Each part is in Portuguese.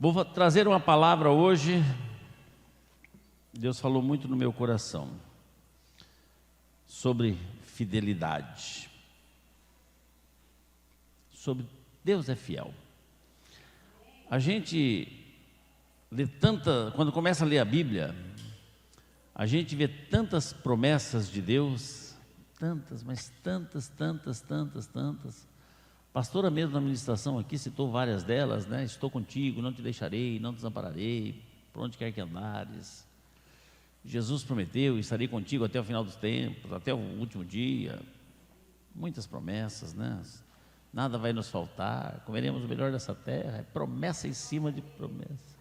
Vou trazer uma palavra hoje. Deus falou muito no meu coração sobre fidelidade. Sobre Deus é fiel. A gente lê quando começa a ler a Bíblia, a gente vê tantas promessas de Deus, tantas, mas tantas. A pastora mesmo na ministração aqui citou várias delas, né? Estou contigo, não te deixarei, não te desampararei, por onde quer que andares. Jesus prometeu, estarei contigo até o final dos tempos, até o último dia. Muitas promessas, né? Nada vai nos faltar, comeremos o melhor dessa terra. É promessa em cima de promessa.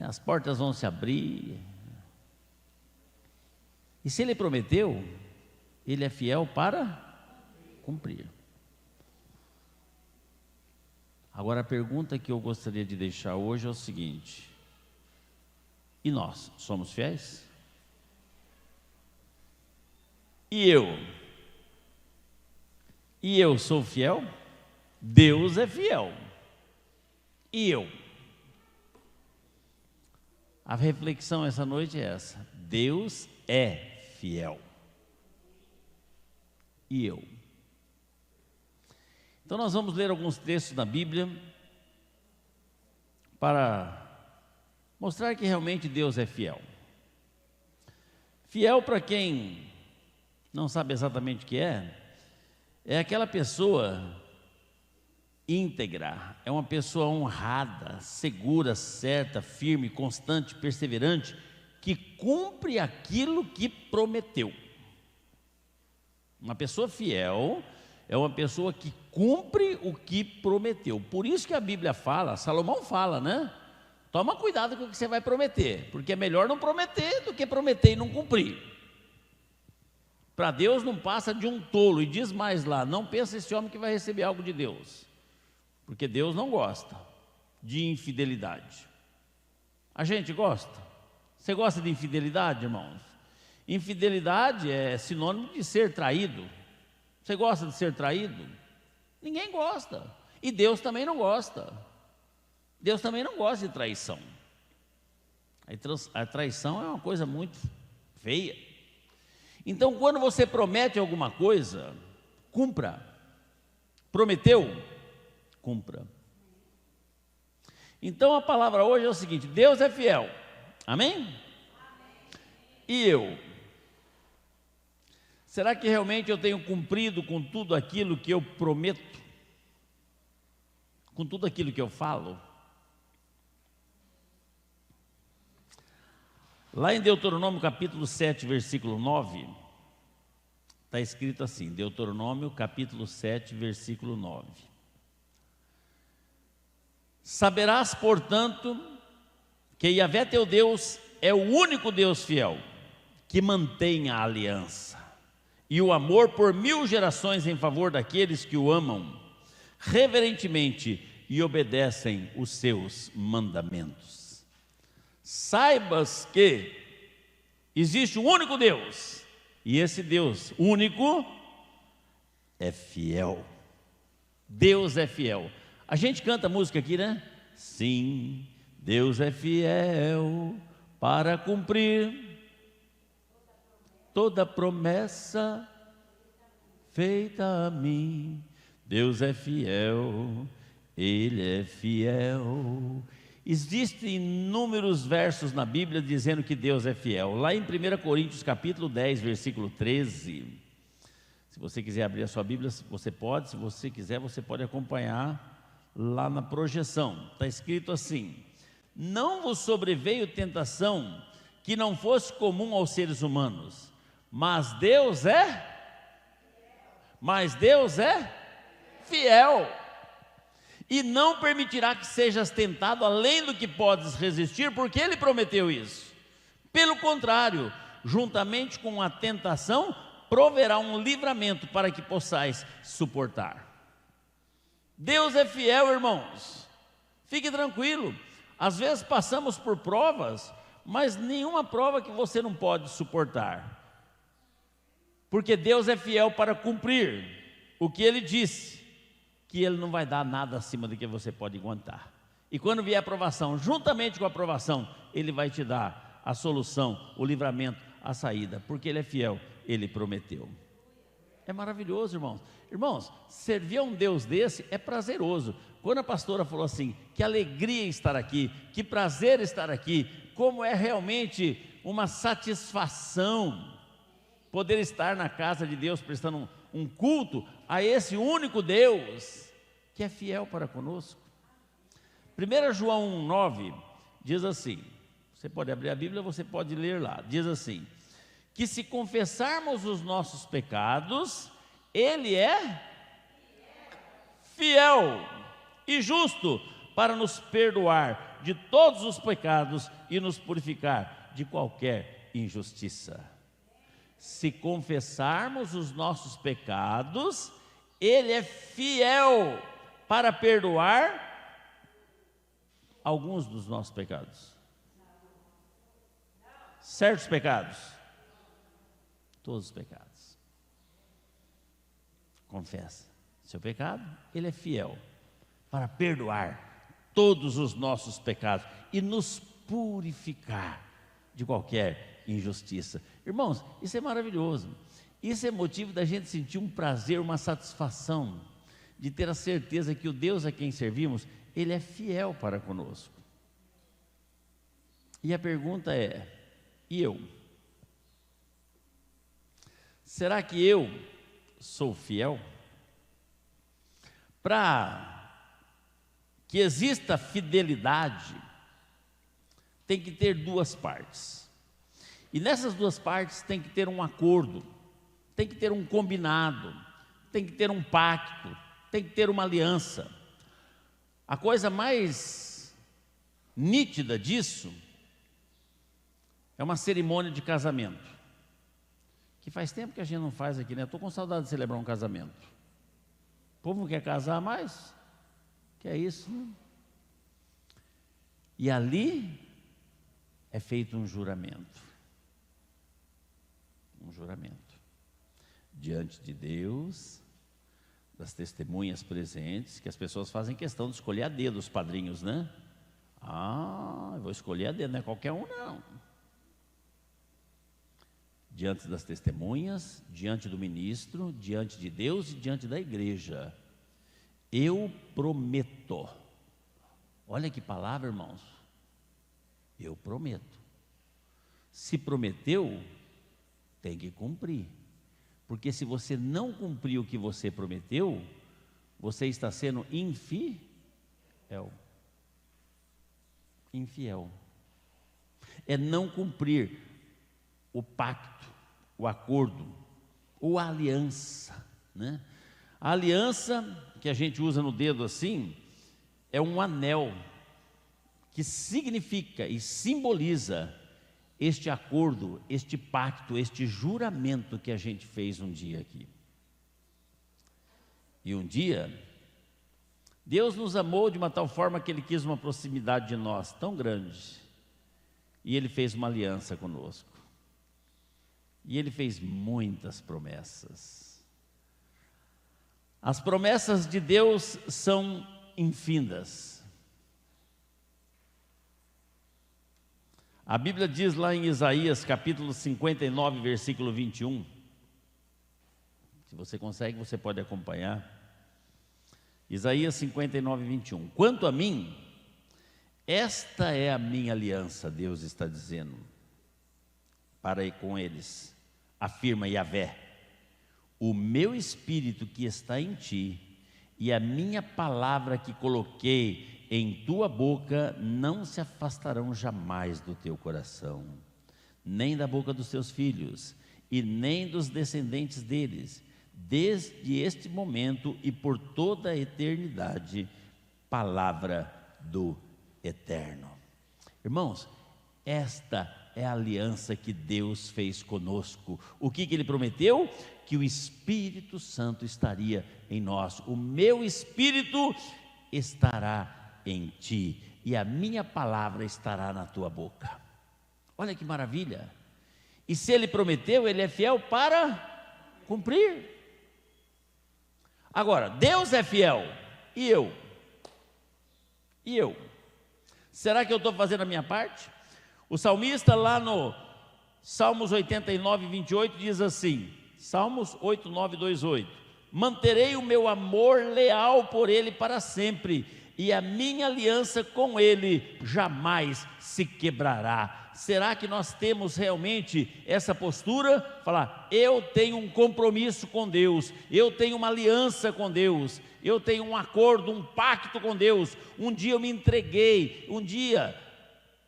As portas vão se abrir. E se Ele prometeu, Ele é fiel para cumprir. Agora a pergunta que eu gostaria de deixar hoje é o seguinte: e nós, somos fiéis? E eu? E eu sou fiel? Deus é fiel. E eu? A reflexão essa noite é essa: Deus é fiel. E eu? Então nós vamos ler alguns textos da Bíblia para mostrar que realmente Deus é fiel. Fiel, para quem não sabe exatamente o que é aquela pessoa íntegra, é uma pessoa honrada, segura, certa, firme, constante, perseverante, que cumpre aquilo que prometeu. Uma pessoa fiel é uma pessoa que cumpre o que prometeu. Por isso que a Bíblia fala, Salomão fala, né? Toma cuidado com o que você vai prometer, porque é melhor não prometer do que prometer e não cumprir. Para Deus não passa de um tolo. E diz mais lá: não pensa esse homem que vai receber algo de Deus, porque Deus não gosta de infidelidade. A gente gosta? Você gosta de infidelidade, irmãos? Infidelidade é sinônimo de ser traído. Você gosta de ser traído? Ninguém gosta. E Deus também não gosta. Deus também não gosta de traição. A traição é uma coisa muito feia. Então, quando você promete alguma coisa, cumpra. Prometeu? Cumpra. Então, a palavra hoje é o seguinte: Deus é fiel. Amém? E eu? Será que realmente eu tenho cumprido com tudo aquilo que eu prometo? Com tudo aquilo que eu falo? Lá em Deuteronômio capítulo 7, versículo 9, está escrito assim, Deuteronômio capítulo 7, versículo 9. Saberás, portanto, que Yahvé teu Deus é o único Deus fiel, que mantém a aliança e o amor por 1000 gerações em favor daqueles que o amam reverentemente e obedecem os seus mandamentos. Saibas que existe um único Deus, e esse Deus único é fiel. Deus é fiel. A gente canta música aqui, né? Sim, Deus é fiel para cumprir toda promessa feita a mim. Deus é fiel, Ele é fiel. Existem inúmeros versos na Bíblia dizendo que Deus é fiel. Lá em 1 Coríntios capítulo 10, versículo 13. Se você quiser abrir a sua Bíblia, você pode. Se você quiser, você pode acompanhar lá na projeção. Está escrito assim: não vos sobreveio tentação que não fosse comum aos seres humanos, mas Deus é fiel, e não permitirá que sejas tentado além do que podes resistir, porque Ele prometeu isso. Pelo contrário, juntamente com a tentação, proverá um livramento para que possais suportar. Deus é fiel, irmãos. Fique tranquilo. Às vezes passamos por provas, mas nenhuma prova que você não pode suportar, porque Deus é fiel para cumprir o que Ele disse, que Ele não vai dar nada acima do que você pode aguentar. E quando vier a aprovação, juntamente com a aprovação, Ele vai te dar a solução, o livramento, a saída, porque Ele é fiel, Ele prometeu. É maravilhoso, irmãos. Irmãos, servir a um Deus desse é prazeroso. Quando a pastora falou assim, que alegria estar aqui, que prazer estar aqui, como é realmente uma satisfação poder estar na casa de Deus, prestando um culto a esse único Deus, que é fiel para conosco. 1 João 1,9 diz assim, você pode abrir a Bíblia, você pode ler lá, diz assim, que se confessarmos os nossos pecados, Ele é fiel e justo para nos perdoar de todos os pecados e nos purificar de qualquer injustiça. Se confessarmos os nossos pecados, Ele é fiel para perdoar alguns dos nossos pecados. Certos pecados. Todos os pecados. Confessa seu pecado, Ele é fiel para perdoar todos os nossos pecados e nos purificar de qualquer injustiça. Irmãos, isso é maravilhoso. Isso é motivo da gente sentir um prazer, uma satisfação, de ter a certeza que o Deus a quem servimos, Ele é fiel para conosco. E a pergunta é, e eu? Será que eu sou fiel? Para que exista fidelidade, tem que ter duas partes. E nessas duas partes tem que ter um acordo, tem que ter um combinado, tem que ter um pacto, tem que ter uma aliança. A coisa mais nítida disso é uma cerimônia de casamento, que faz tempo que a gente não faz aqui, né? Estou com saudade de celebrar um casamento. O povo não quer casar mais? Que é isso, né? E ali é feito um juramento. Um juramento. Diante de Deus, das testemunhas presentes, que as pessoas fazem questão de escolher a dedo os padrinhos, né? Eu vou escolher a dedo, não é qualquer um, não. Diante das testemunhas, diante do ministro, diante de Deus e diante da igreja. Eu prometo. Olha que palavra, irmãos. Eu prometo. Se prometeu, tem que cumprir. Porque se você não cumprir o que você prometeu, você está sendo infiel. Infiel. É não cumprir o pacto, o acordo, ou a aliança, né? A aliança que a gente usa no dedo assim, é um anel que significa e simboliza este acordo, este pacto, este juramento que a gente fez um dia aqui. E um dia, Deus nos amou de uma tal forma que Ele quis uma proximidade de nós tão grande, e Ele fez uma aliança conosco. E Ele fez muitas promessas. As promessas de Deus são infindas. A Bíblia diz lá em Isaías capítulo 59, versículo 21. Se você consegue, você pode acompanhar. Isaías 59, 21. Quanto a mim, esta é a minha aliança, Deus está dizendo, para ir com eles, afirma Yahvé, o meu espírito que está em ti e a minha palavra que coloquei em tua boca não se afastarão jamais do teu coração, nem da boca dos teus filhos e nem dos descendentes deles, desde este momento e por toda a eternidade, palavra do Eterno. Irmãos, esta é a aliança que Deus fez conosco. O que Ele prometeu? Que o Espírito Santo estaria em nós. O meu Espírito estará em ti e a minha palavra estará na tua boca. Olha que maravilha. E se Ele prometeu, Ele é fiel para cumprir. Agora, Deus é fiel. E eu? Será que eu estou fazendo a minha parte? O salmista lá no Salmos 89, 28 diz assim, Salmos 8, 9, 2, 8: manterei o meu amor leal por ele para sempre, e a minha aliança com ele jamais se quebrará. Será que nós temos realmente essa postura? Falar, eu tenho um compromisso com Deus, eu tenho uma aliança com Deus, eu tenho um acordo, um pacto com Deus. Um dia eu me entreguei, um dia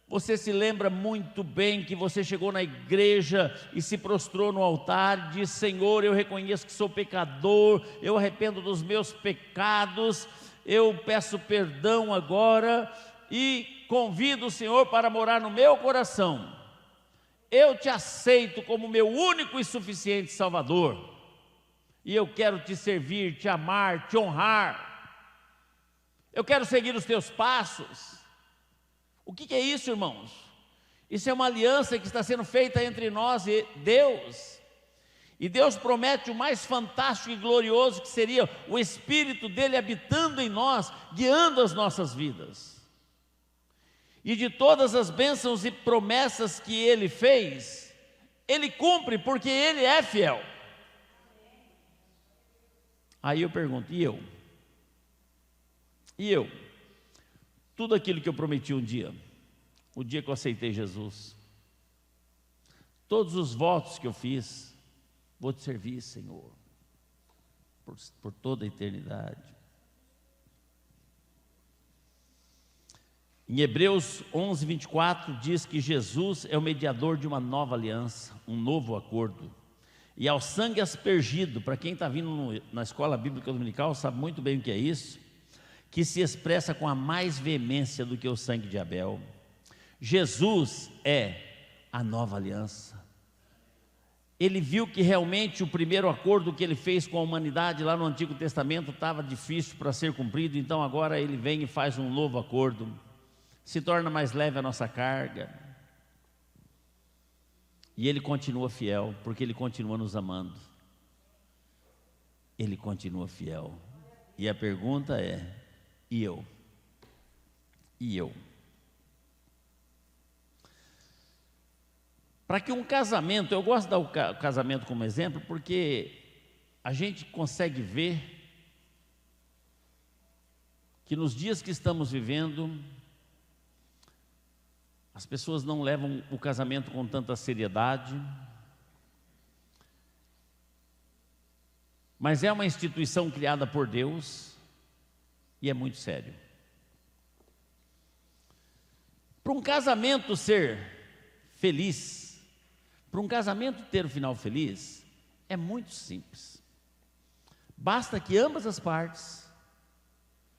você se lembra muito bem que você chegou na igreja e se prostrou no altar e disse, Senhor, eu reconheço que sou pecador, eu arrependo dos meus pecados, eu peço perdão agora e convido o Senhor para morar no meu coração. Eu te aceito como meu único e suficiente Salvador, e eu quero te servir, te amar, te honrar. Eu quero seguir os teus passos. O que é isso, irmãos? Isso é uma aliança que está sendo feita entre nós e Deus. E Deus promete o mais fantástico e glorioso, que seria o Espírito dele habitando em nós, guiando as nossas vidas. E de todas as bênçãos e promessas que ele fez, ele cumpre, porque ele é fiel. Aí eu pergunto, e eu? E eu? Tudo aquilo que eu prometi um dia, o dia que eu aceitei Jesus, todos os votos que eu fiz, vou te servir, Senhor, por toda a eternidade. Em Hebreus 11, 24, diz que Jesus é o mediador de uma nova aliança, um novo acordo. E ao sangue aspergido, para quem está vindo na escola bíblica dominical, sabe muito bem o que é isso, que se expressa com a mais veemência do que o sangue de Abel. Jesus é a nova aliança. Ele viu que realmente o primeiro acordo que ele fez com a humanidade lá no Antigo Testamento estava difícil para ser cumprido, então agora ele vem e faz um novo acordo, se torna mais leve a nossa carga, e ele continua fiel, porque ele continua nos amando, ele continua fiel. E a pergunta é, e eu? E eu? Para que um casamento, eu gosto de dar o casamento como exemplo, porque a gente consegue ver que nos dias que estamos vivendo, as pessoas não levam o casamento com tanta seriedade, mas é uma instituição criada por Deus e é muito sério. Para um casamento ser feliz, para um casamento ter um final feliz, é muito simples. Basta que ambas as partes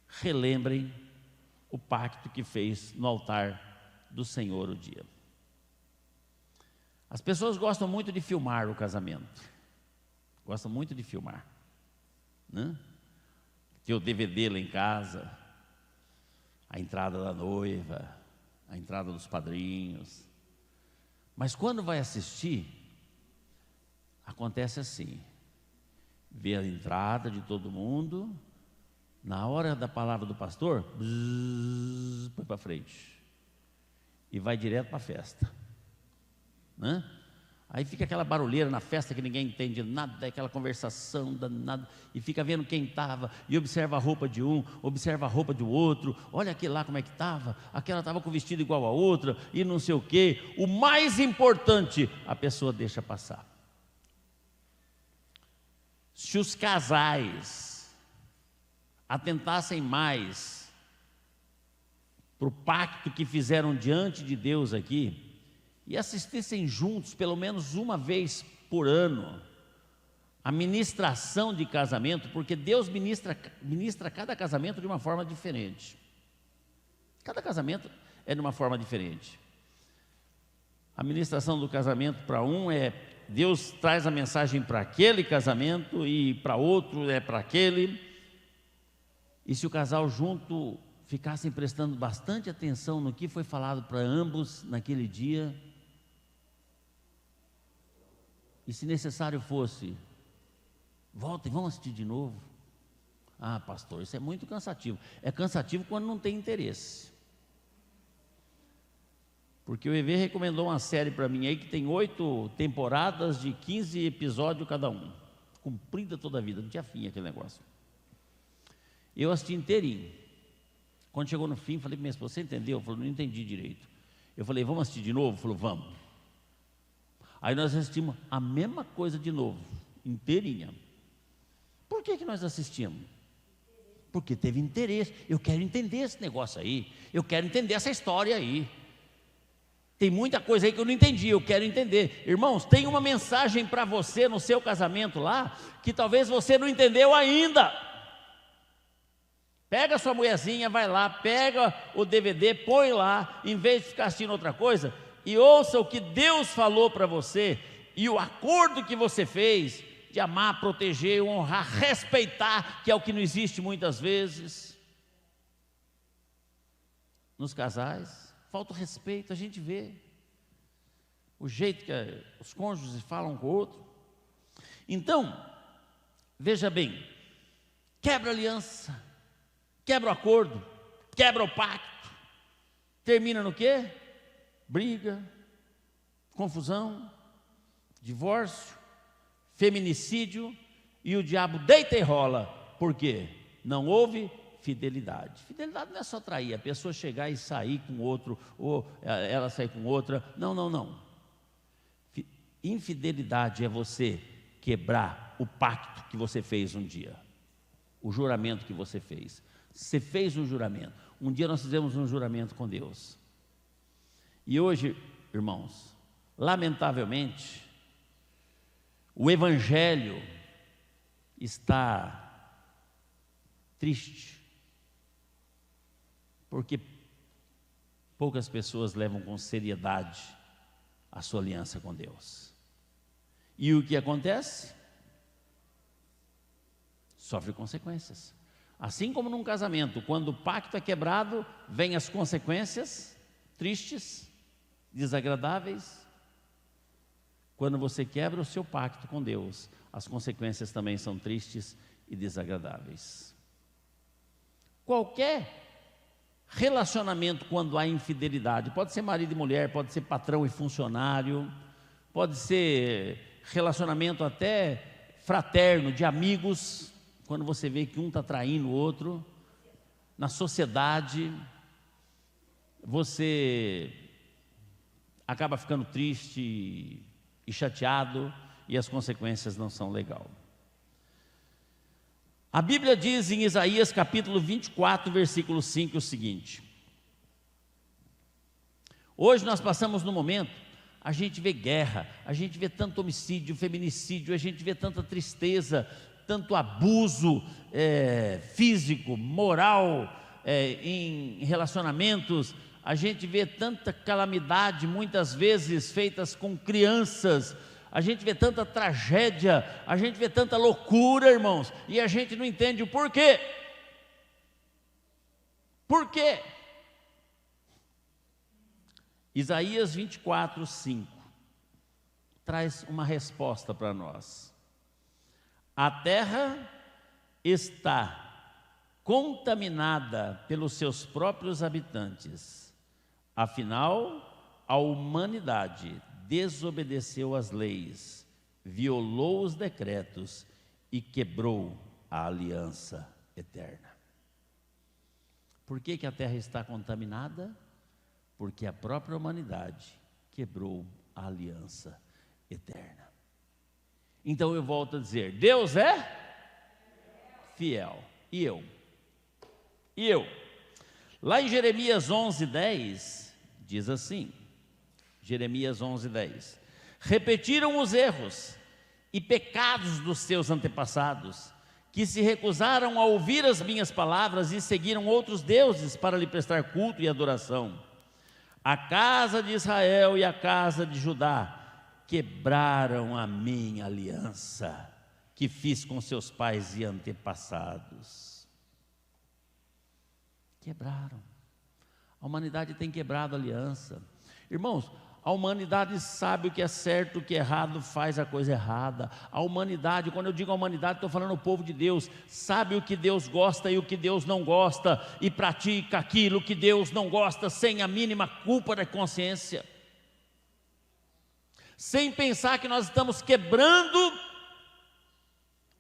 relembrem o pacto que fez no altar do Senhor o dia. As pessoas gostam muito de filmar o casamento, gostam muito de filmar, né? Ter o DVD lá em casa, a entrada da noiva, a entrada dos padrinhos. Mas quando vai assistir, acontece assim, vê a entrada de todo mundo, na hora da palavra do pastor, põe para frente, e vai direto para a festa, né? Aí fica aquela barulheira na festa que ninguém entende nada, aquela conversação danada, e fica vendo quem estava, e observa a roupa de um, observa a roupa do outro, olha aquele lá como é que estava, aquela estava com vestido igual a outra, e não sei o quê. O mais importante, a pessoa deixa passar. Se os casais atentassem mais para o pacto que fizeram diante de Deus aqui, e assistissem juntos, pelo menos uma vez por ano, a ministração de casamento, porque Deus ministra cada casamento de uma forma diferente. Cada casamento é de uma forma diferente. A ministração do casamento para um é, Deus traz a mensagem para aquele casamento, e para outro é para aquele. E se o casal junto ficassem prestando bastante atenção no que foi falado para ambos naquele dia, e se necessário fosse, voltem, vamos assistir de novo. Ah, pastor, isso é muito cansativo. É cansativo quando não tem interesse. Porque o EV recomendou uma série para mim aí que tem 8 temporadas de 15 episódios cada um. Comprida toda a vida, não tinha fim aquele negócio. Eu assisti inteirinho. Quando chegou no fim, falei para minha esposa, você entendeu? Falou, não entendi direito. Eu falei, vamos assistir de novo? Falou, vamos. Aí nós assistimos a mesma coisa de novo, inteirinha. Por que nós assistimos? Porque teve interesse. Eu quero entender esse negócio aí. Eu quero entender essa história aí. Tem muita coisa aí que eu não entendi, eu quero entender. Irmãos, tem uma mensagem para você no seu casamento lá, que talvez você não entendeu ainda. Pega a sua mulherzinha, vai lá, pega o DVD, põe lá, em vez de ficar assistindo outra coisa, e ouça o que Deus falou para você, e o acordo que você fez, de amar, proteger, honrar, respeitar, que é o que não existe muitas vezes. Nos casais, falta o respeito, a gente vê. O jeito que os cônjuges falam um com o outro. Então, veja bem, quebra a aliança, quebra o acordo, quebra o pacto, termina no quê? Briga, confusão, divórcio, feminicídio, e o diabo deita e rola. Por quê? Não houve fidelidade. Fidelidade não é só trair, a pessoa chegar e sair com outro, ou ela sair com outra. Não. Infidelidade é você quebrar o pacto que você fez um dia, o juramento que você fez. Você fez um juramento. Um dia nós fizemos um juramento com Deus. E hoje, irmãos, lamentavelmente, o evangelho está triste, porque poucas pessoas levam com seriedade a sua aliança com Deus. E o que acontece? Sofre consequências. Assim como num casamento, quando o pacto é quebrado, vêm as consequências tristes, desagradáveis. Quando você quebra o seu pacto com Deus, as consequências também são tristes e desagradáveis. Qualquer relacionamento quando há infidelidade, pode ser marido e mulher, pode ser patrão e funcionário, pode ser relacionamento até fraterno, de amigos, quando você vê que um está traindo o outro, na sociedade, você acaba ficando triste e chateado, e as consequências não são legais. A Bíblia diz em Isaías capítulo 24, versículo 5 o seguinte: hoje nós passamos no momento, a gente vê guerra, a gente vê tanto homicídio, feminicídio, a gente vê tanta tristeza, tanto abuso físico, moral, em relacionamentos, a gente vê tanta calamidade, muitas vezes feitas com crianças, a gente vê tanta tragédia, a gente vê tanta loucura, irmãos, e a gente não entende o porquê. Por quê? Isaías 24, 5 traz uma resposta para nós. A terra está contaminada pelos seus próprios habitantes, afinal, a humanidade desobedeceu às leis, violou os decretos e quebrou a aliança eterna. Por que a terra está contaminada? Porque a própria humanidade quebrou a aliança eterna. Então eu volto a dizer, Deus é fiel. E eu? Lá em Jeremias 11:10, diz assim, Jeremias 11:10, repetiram os erros e pecados dos seus antepassados, que se recusaram a ouvir as minhas palavras e seguiram outros deuses para lhe prestar culto e adoração. A casa de Israel e a casa de Judá quebraram a minha aliança, que fiz com seus pais e antepassados. Quebraram. A humanidade tem quebrado a aliança. Irmãos, A humanidade sabe o que é certo, o que é errado, faz a coisa errada. A humanidade, quando eu digo a humanidade, estou falando o povo de Deus, sabe o que Deus gosta e o que Deus não gosta, e pratica aquilo que Deus não gosta sem a mínima culpa da consciência, sem pensar que nós estamos quebrando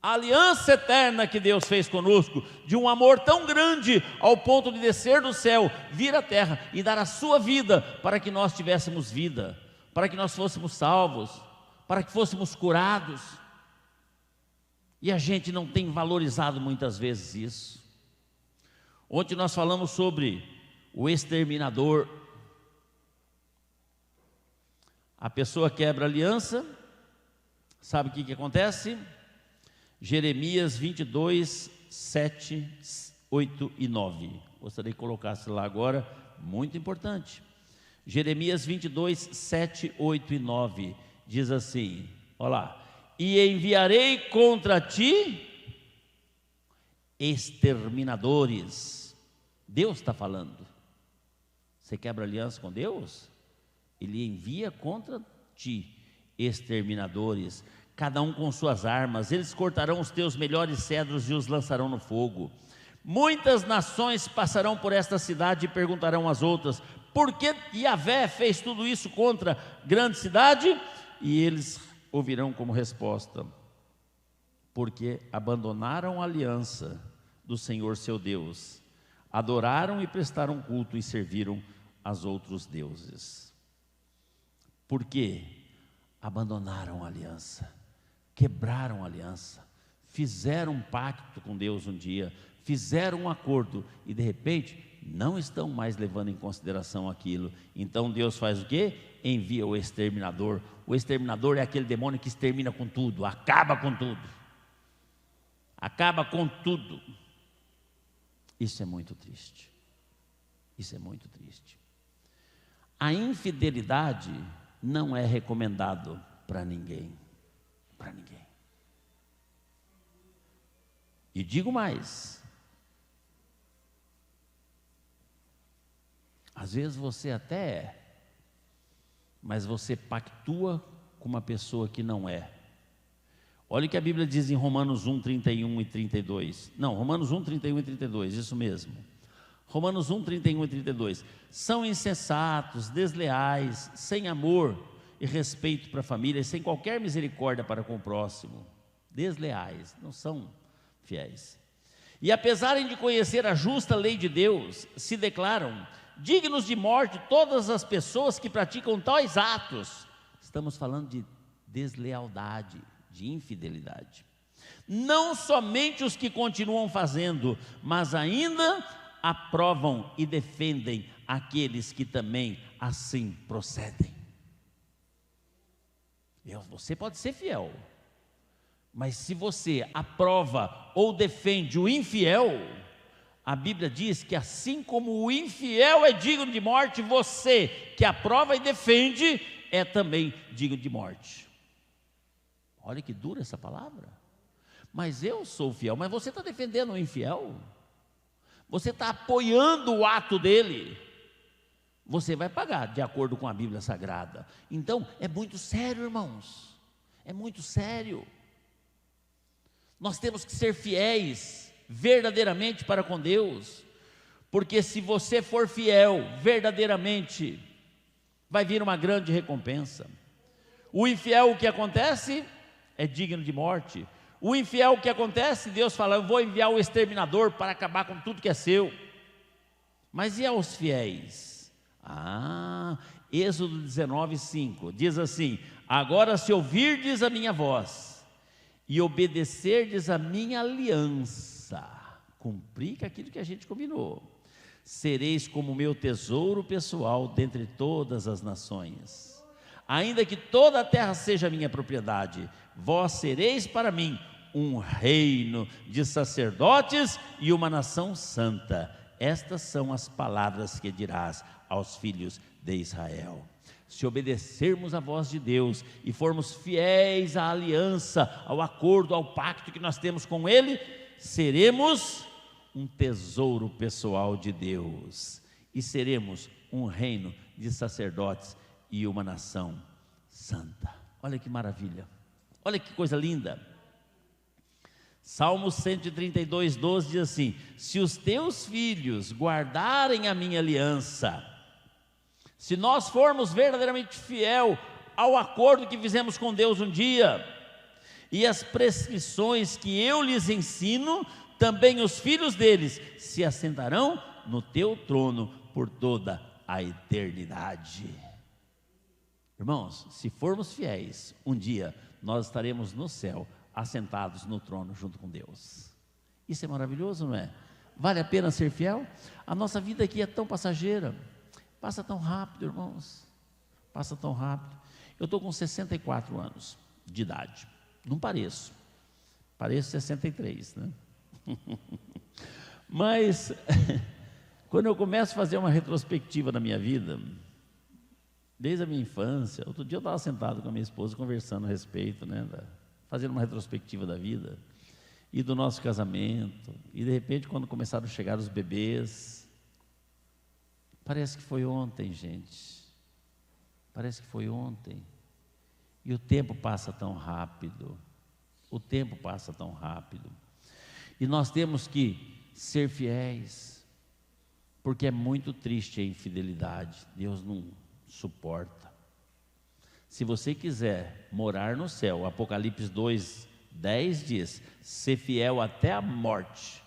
a aliança eterna que Deus fez conosco, de um amor tão grande ao ponto de descer do céu, vir à terra e dar a sua vida para que nós tivéssemos vida, para que nós fôssemos salvos, para que fôssemos curados. E a gente não tem valorizado muitas vezes isso. Ontem nós falamos sobre o exterminador. A pessoa quebra a aliança, sabe o que acontece? Jeremias 22, 7, 8 e 9. Gostaria que colocasse lá agora, muito importante. Jeremias 22, 7, 8 e 9. Diz assim, olha lá. E enviarei contra ti exterminadores. Deus está falando. Você quebra aliança com Deus? Ele envia contra ti exterminadores, cada um com suas armas. Eles cortarão os teus melhores cedros e os lançarão no fogo. Muitas nações passarão por esta cidade e perguntarão às outras: por que Yahvé fez tudo isso contra a grande cidade? E eles ouvirão como resposta: porque abandonaram a aliança do Senhor seu Deus, adoraram e prestaram culto e serviram aos outros deuses. Porque abandonaram a aliança, quebraram a aliança, fizeram um pacto com Deus um dia, fizeram um acordo e de repente não estão mais levando em consideração aquilo. Então Deus faz o quê? Envia o exterminador. O exterminador é aquele demônio que extermina com tudo, acaba com tudo. Acaba com tudo. Isso é muito triste. Isso é muito triste. A infidelidade não é recomendado para ninguém. Para ninguém. E digo mais. Às vezes você até é, mas você pactua com uma pessoa que não é. Olha o que a Bíblia diz em Romanos 1, 31 e 32. Não, Romanos 1, 31 e 32, isso mesmo. Romanos 1, 31 e 32. São insensatos, desleais, sem amor e respeito para a família, sem qualquer misericórdia para com o próximo. Desleais, não são fiéis. E apesar de conhecer a justa lei de Deus, se declaram dignos de morte todas as pessoas que praticam tais atos. Estamos falando de deslealdade, de infidelidade. Não somente os que continuam fazendo, mas ainda aprovam e defendem aqueles que também assim procedem. Você pode ser fiel, mas se você aprova ou defende o infiel, a Bíblia diz que assim como o infiel é digno de morte, você que aprova e defende é também digno de morte. Olha que dura essa palavra. Mas eu sou fiel, mas você está defendendo o infiel? Você está apoiando o ato dele? Você vai pagar de acordo com a Bíblia Sagrada. Então é muito sério, irmãos. É muito sério. Nós temos que ser fiéis verdadeiramente para com Deus, porque se você for fiel verdadeiramente, vai vir uma grande recompensa. O infiel, o que acontece? É digno de morte. O infiel, o que acontece? Deus fala: eu vou enviar o exterminador para acabar com tudo que é seu. Mas e aos fiéis? Êxodo 19, 5 diz assim: agora se ouvirdes a minha voz e obedecerdes a minha aliança, cumprir com aquilo que a gente combinou, sereis como meu tesouro pessoal dentre todas as nações. Ainda que toda a terra seja minha propriedade, vós sereis para mim um reino de sacerdotes e uma nação santa. Estas são as palavras que dirás aos filhos de Israel. Se obedecermos à voz de Deus e formos fiéis à aliança, ao acordo, ao pacto que nós temos com Ele, seremos um tesouro pessoal de Deus e seremos um reino de sacerdotes e uma nação santa. Olha que maravilha, olha que coisa linda. Salmo 132, 12 diz assim: se os teus filhos guardarem a minha aliança, se nós formos verdadeiramente fiel ao acordo que fizemos com Deus um dia, e as prescrições que eu lhes ensino, também os filhos deles se assentarão no teu trono por toda a eternidade. Irmãos, se formos fiéis, um dia nós estaremos no céu, assentados no trono junto com Deus. Isso é maravilhoso, não é? Vale a pena ser fiel? A nossa vida aqui é tão passageira, passa tão rápido, irmãos, passa tão rápido. Eu estou com 64 anos de idade, não pareço 63, né? Mas quando eu começo a fazer uma retrospectiva da minha vida, desde a minha infância, outro dia eu estava sentado com a minha esposa conversando a respeito, né, fazendo uma retrospectiva da vida e do nosso casamento, e de repente quando começaram a chegar os bebês, parece que foi ontem, gente, parece que foi ontem, e o tempo passa tão rápido, o tempo passa tão rápido, e nós temos que ser fiéis, porque é muito triste a infidelidade, Deus não suporta. Se você quiser morar no céu, Apocalipse 2:10 diz: ser fiel até a morte,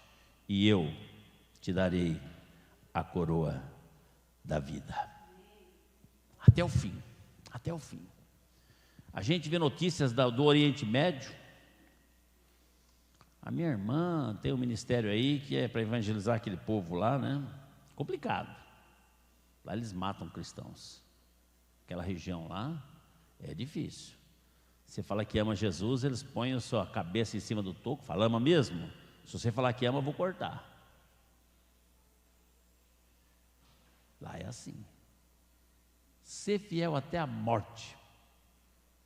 e eu te darei a coroa da vida. Até o fim, até o fim. A gente vê notícias do Oriente Médio. A minha irmã tem um ministério aí que é para evangelizar aquele povo lá, né? Complicado. Lá eles matam cristãos. Aquela região lá é difícil. Você fala que ama Jesus, eles põem a sua cabeça em cima do toco, fala: ama mesmo? Se você falar que ama, eu vou cortar. Lá é assim. Ser fiel até a morte,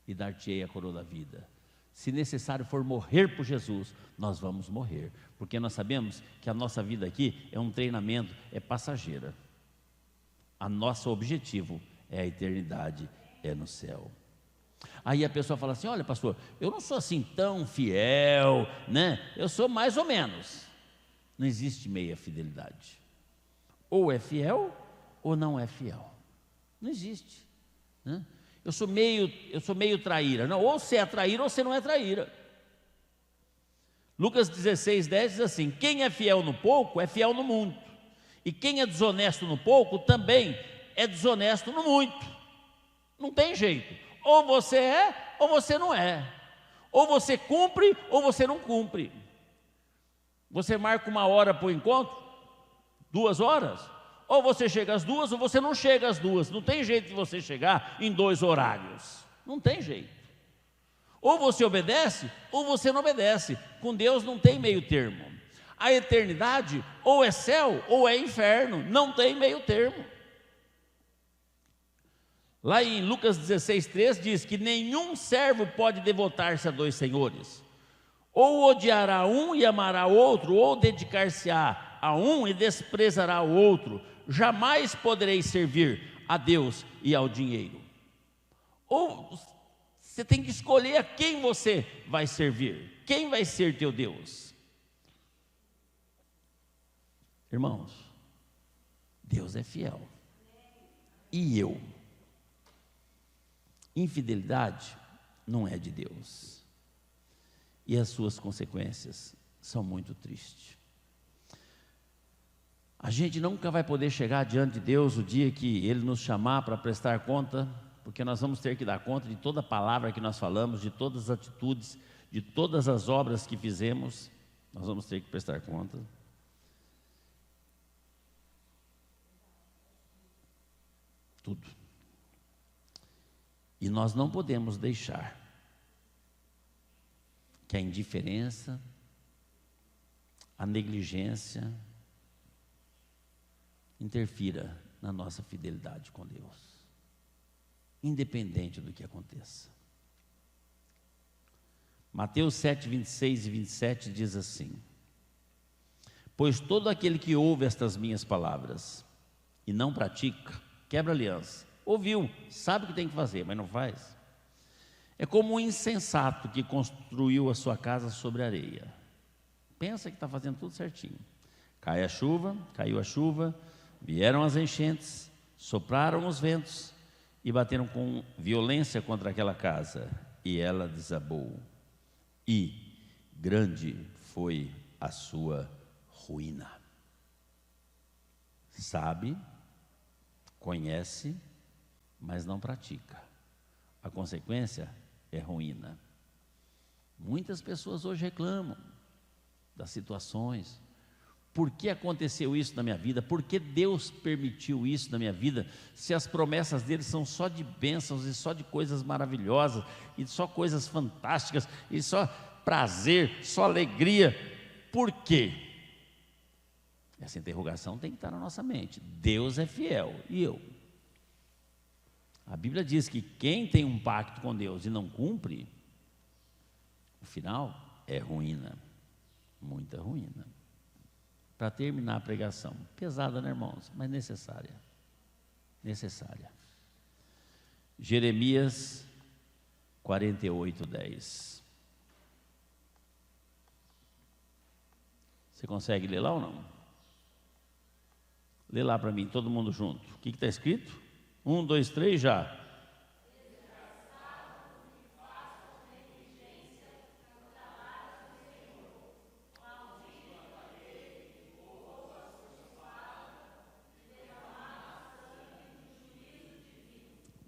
e dar-te-ei a coroa da vida. Se necessário for morrer por Jesus, nós vamos morrer, porque nós sabemos que a nossa vida aqui é um treinamento, é passageira. A nosso objetivo é a eternidade, é no céu. Aí a pessoa fala assim: olha, pastor, eu não sou assim tão fiel, né? Eu sou mais ou menos. Não existe meia fidelidade. Ou é fiel ou não é fiel. Não existe, né? Eu sou meio traíra. Não, ou você é traíra ou você não é traíra. Lucas 16:10 diz assim: quem é fiel no pouco é fiel no muito, e quem é desonesto no pouco também é desonesto no muito. Não tem jeito, ou você é ou você não é, ou você cumpre ou você não cumpre. Você marca uma hora para o encontro, 2 horas, ou você chega às 2 ou você não chega às 2. Não tem jeito de você chegar em 2 horários, não tem jeito. Ou você obedece ou você não obedece. Com Deus não tem meio termo. A eternidade ou é céu ou é inferno, não tem meio termo. Lá em Lucas 16:3 diz que nenhum servo pode devotar-se a 2 senhores. Ou odiará um e amará outro, ou dedicar-se-á a um e desprezará o outro. Jamais podereis servir a Deus e ao dinheiro. Ou você tem que escolher a quem você vai servir. Quem vai ser teu Deus? Irmãos, Deus é fiel. E eu? Infidelidade não é de Deus. E as suas consequências são muito tristes. A gente nunca vai poder chegar diante de Deus o dia que Ele nos chamar para prestar conta, porque nós vamos ter que dar conta de toda palavra que nós falamos, de todas as atitudes, de todas as obras que fizemos. Nós vamos ter que prestar conta. Tudo. E nós não podemos deixar que a indiferença, a negligência interfira na nossa fidelidade com Deus, independente do que aconteça. Mateus 7:26 e 27 diz assim: pois todo aquele que ouve estas minhas palavras e não pratica, quebra a aliança ouviu, sabe o que tem que fazer, mas não faz. É como um insensato que construiu a sua casa sobre areia. Pensa que está fazendo tudo certinho. Caiu a chuva, vieram as enchentes, sopraram os ventos e bateram com violência contra aquela casa, e ela desabou. E grande foi a sua ruína. Sabe, conhece, mas não pratica. A consequência é ruína. Muitas pessoas hoje reclamam das situações. Por que aconteceu isso na minha vida? Por que Deus permitiu isso na minha vida? Se as promessas dele são só de bênçãos e só de coisas maravilhosas e só coisas fantásticas e só prazer, só alegria. Por quê? Essa interrogação tem que estar na nossa mente. Deus é fiel, e eu? A Bíblia diz que quem tem um pacto com Deus e não cumpre, o final é ruína, muita ruína. Para terminar a pregação, pesada, né, irmãos? Mas necessária, necessária. Jeremias 48:10. Você consegue ler lá ou não? Lê lá para mim, todo mundo junto. O que está escrito? 1, 2, 3, já.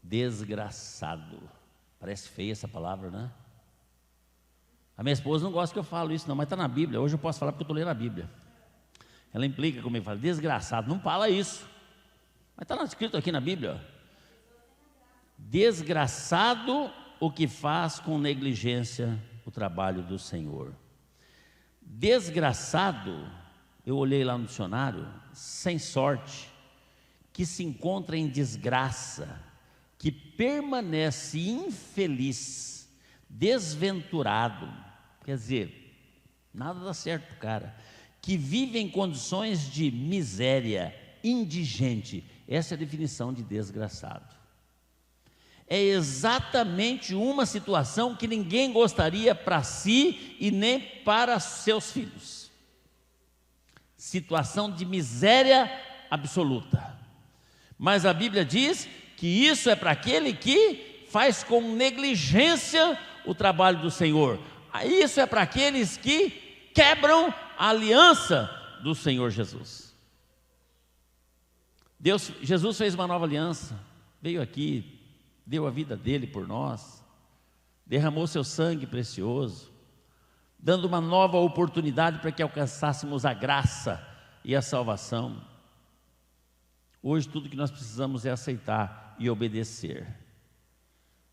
Desgraçado. Parece feia essa palavra, né? A minha esposa não gosta que eu falo isso não, mas está na Bíblia. Hoje eu posso falar porque eu estou lendo a Bíblia. Ela implica comigo, fala, desgraçado, não fala isso. Mas está escrito aqui na Bíblia. Desgraçado o que faz com negligência o trabalho do Senhor. Desgraçado, eu olhei lá no dicionário, sem sorte, que se encontra em desgraça, que permanece infeliz, desventurado, quer dizer, nada dá certo para o cara, que vive em condições de miséria, indigente. Essa é a definição de desgraçado. É exatamente uma situação que ninguém gostaria para si e nem para seus filhos. Situação de miséria absoluta. Mas a Bíblia diz que isso é para aquele que faz com negligência o trabalho do Senhor. Isso é para aqueles que quebram a aliança do Senhor Jesus. Jesus fez uma nova aliança, veio aqui, deu a vida dele por nós, derramou seu sangue precioso, dando uma nova oportunidade para que alcançássemos a graça e a salvação. Hoje tudo que nós precisamos é aceitar e obedecer.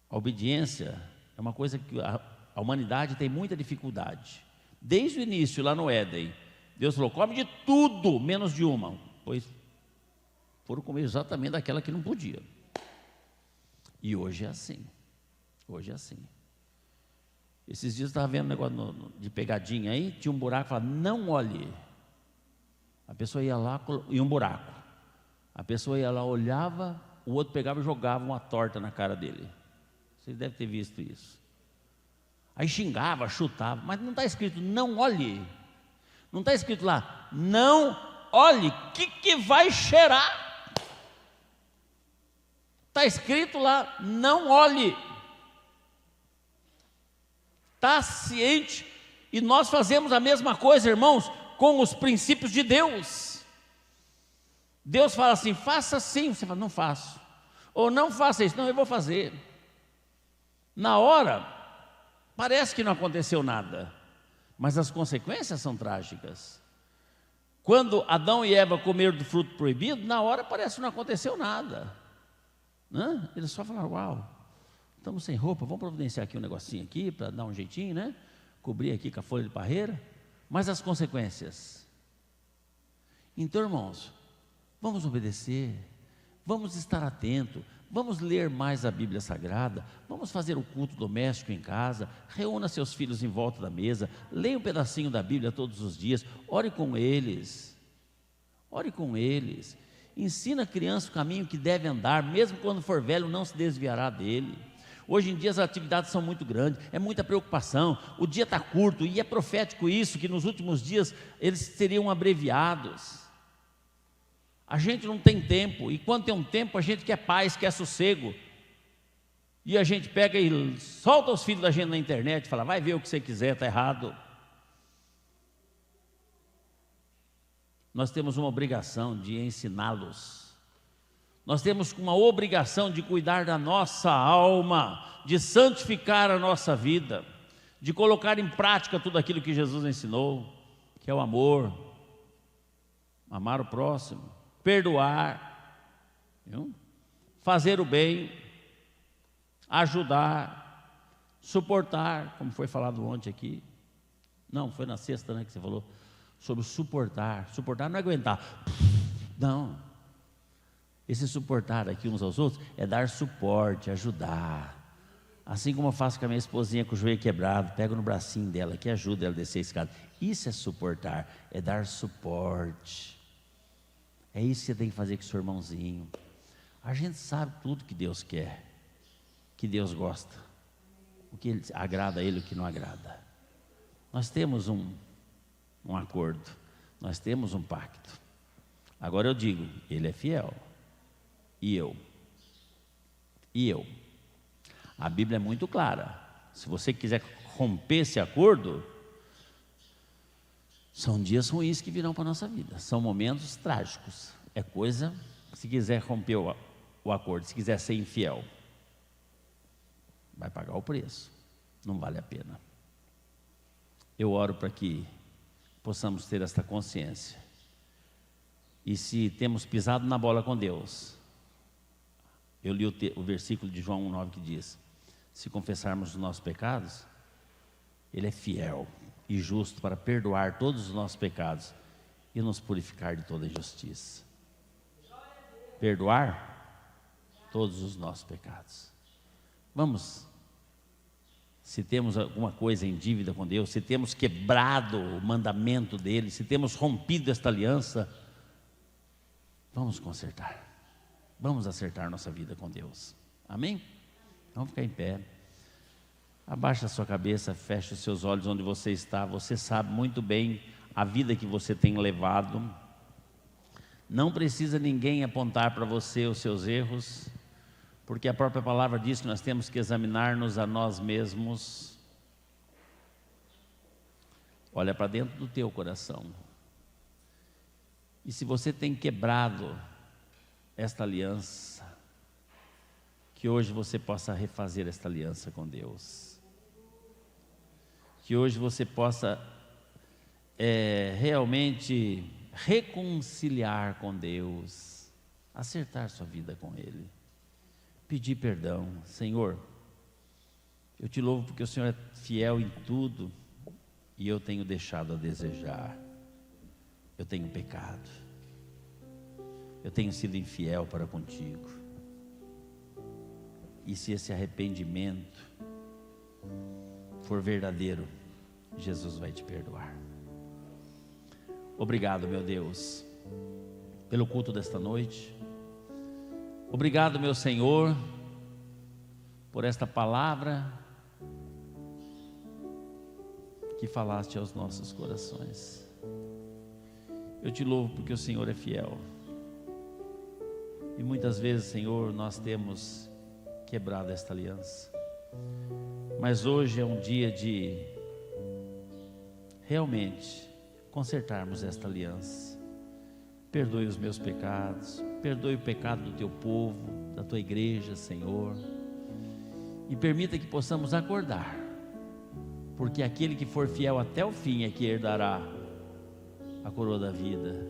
A obediência é uma coisa que a humanidade tem muita dificuldade. Desde o início, lá no Éden, Deus falou, come de tudo, menos de uma. Pois foram comer exatamente daquela que não podia. E hoje é assim. Hoje é assim. Esses dias eu estava vendo um negócio de pegadinha aí, tinha um buraco, falava, não olhe. A pessoa ia lá, e um buraco. A pessoa ia lá, olhava, o outro pegava e jogava uma torta na cara dele. Vocês devem ter visto isso. Aí xingava, chutava, mas não está escrito não olhe. Não está escrito lá, não olhe, que vai cheirar. Está escrito lá, não olhe. Está ciente. E nós fazemos a mesma coisa, irmãos, com os princípios de Deus. Deus fala assim, faça assim, você fala, não faço. Ou não faça isso, não, eu vou fazer. Na hora, parece que não aconteceu nada, mas as consequências são trágicas. Quando Adão e Eva comeram do fruto proibido, na hora parece que não aconteceu nada, né? Eles só falaram, uau, estamos sem roupa, vamos providenciar aqui um negocinho aqui, para dar um jeitinho, né? Cobrir aqui com a folha de parreira. Mas as consequências? Então, irmãos, vamos obedecer, vamos estar atentos, vamos ler mais a Bíblia Sagrada, vamos fazer o culto doméstico em casa, reúna seus filhos em volta da mesa, leia um pedacinho da Bíblia todos os dias, ore com eles, Ensina a criança o caminho que deve andar, mesmo quando for velho, não se desviará dele. Hoje em dia as atividades são muito grandes, é muita preocupação, o dia está curto, e é profético isso, que nos últimos dias eles seriam abreviados. A gente não tem tempo, e quando tem um tempo a gente quer paz, quer sossego, e a gente pega e solta os filhos da gente na internet, fala, vai ver o que você quiser, está errado. Nós temos uma obrigação de ensiná-los, nós temos uma obrigação de cuidar da nossa alma, de santificar a nossa vida, de colocar em prática tudo aquilo que Jesus ensinou, que é o amor, amar o próximo, perdoar, viu? Fazer o bem, ajudar, suportar, como foi falado ontem aqui. Não, foi na sexta, né, que você falou sobre suportar. Suportar não é aguentar, não. Esse suportar aqui uns aos outros é dar suporte, ajudar. Assim como eu faço com a minha esposinha com o joelho quebrado, pego no bracinho dela que ajuda ela a descer a escada. Isso é suportar, é dar suporte. É isso que você tem que fazer com o seu irmãozinho. A gente sabe tudo que Deus quer, que Deus gosta, o que agrada a Ele, o que não agrada. Nós temos um acordo, nós temos um pacto. Agora eu digo, Ele é fiel, e eu. A Bíblia é muito clara. Se você quiser romper esse acordo, são dias ruins que virão para a nossa vida, são momentos trágicos. É coisa, se quiser romper o acordo, se quiser ser infiel, vai pagar o preço, não vale a pena. Eu oro para que possamos ter esta consciência, e se temos pisado na bola com Deus, eu li o versículo de João 1,9 que diz, se confessarmos os nossos pecados, Ele é fiel e justo para perdoar todos os nossos pecados e nos purificar de toda injustiça. Perdoar todos os nossos pecados. Vamos, se temos alguma coisa em dívida com Deus, se temos quebrado o mandamento dEle, se temos rompido esta aliança, vamos consertar, vamos acertar nossa vida com Deus, amém? Vamos ficar em pé, abaixa a sua cabeça, feche os seus olhos onde você está. Você sabe muito bem a vida que você tem levado, não precisa ninguém apontar para você os seus erros, porque a própria palavra diz que nós temos que examinar-nos a nós mesmos. Olha para dentro do teu coração, e se você tem quebrado esta aliança, que hoje você possa refazer esta aliança com Deus, que hoje você possa realmente reconciliar com Deus, acertar sua vida com Ele, pedir perdão. Senhor, eu te louvo porque o Senhor é fiel em tudo, e eu tenho deixado a desejar, eu tenho pecado, eu tenho sido infiel para contigo. E se esse arrependimento for verdadeiro, Jesus vai te perdoar. Obrigado, meu Deus, pelo culto desta noite. Obrigado, meu Senhor, por esta palavra que falaste aos nossos corações. Eu te louvo porque o Senhor é fiel. E muitas vezes, Senhor, nós temos quebrado esta aliança, mas hoje é um dia de realmente consertarmos esta aliança. Perdoe os meus pecados, perdoe o pecado do teu povo, da tua igreja, Senhor, e permita que possamos acordar, porque aquele que for fiel até o fim é que herdará a coroa da vida.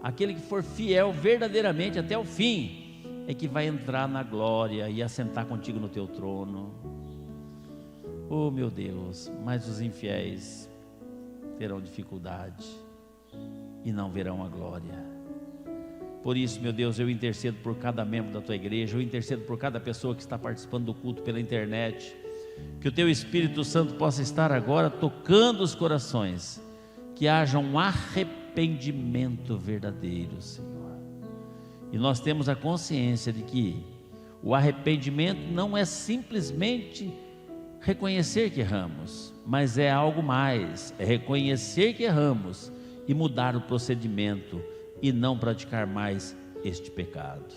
Aquele que for fiel verdadeiramente até o fim é que vai entrar na glória e assentar contigo no teu trono. Oh, meu Deus, mas os infiéis terão dificuldade e não verão a glória. Por isso, meu Deus, eu intercedo por cada membro da tua igreja, eu intercedo por cada pessoa que está participando do culto pela internet, que o teu Espírito Santo possa estar agora tocando os corações, que haja um arrependimento verdadeiro, Senhor, E nós temos a consciência de que o arrependimento não é simplesmente reconhecer que erramos, mas é algo mais, é reconhecer que erramos e mudar o procedimento e não praticar mais este pecado.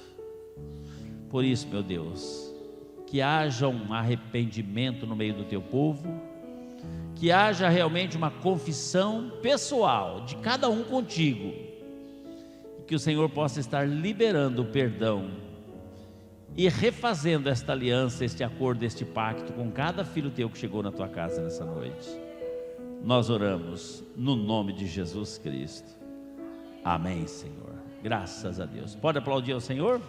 Por isso, meu Deus, que haja um arrependimento no meio do teu povo, que haja realmente uma confissão pessoal de cada um contigo, e que o Senhor possa estar liberando o perdão e refazendo esta aliança, este acordo, este pacto com cada filho teu que chegou na tua casa nessa noite. Nós oramos no nome de Jesus Cristo. Amém, Senhor. Graças a Deus. Pode aplaudir ao Senhor?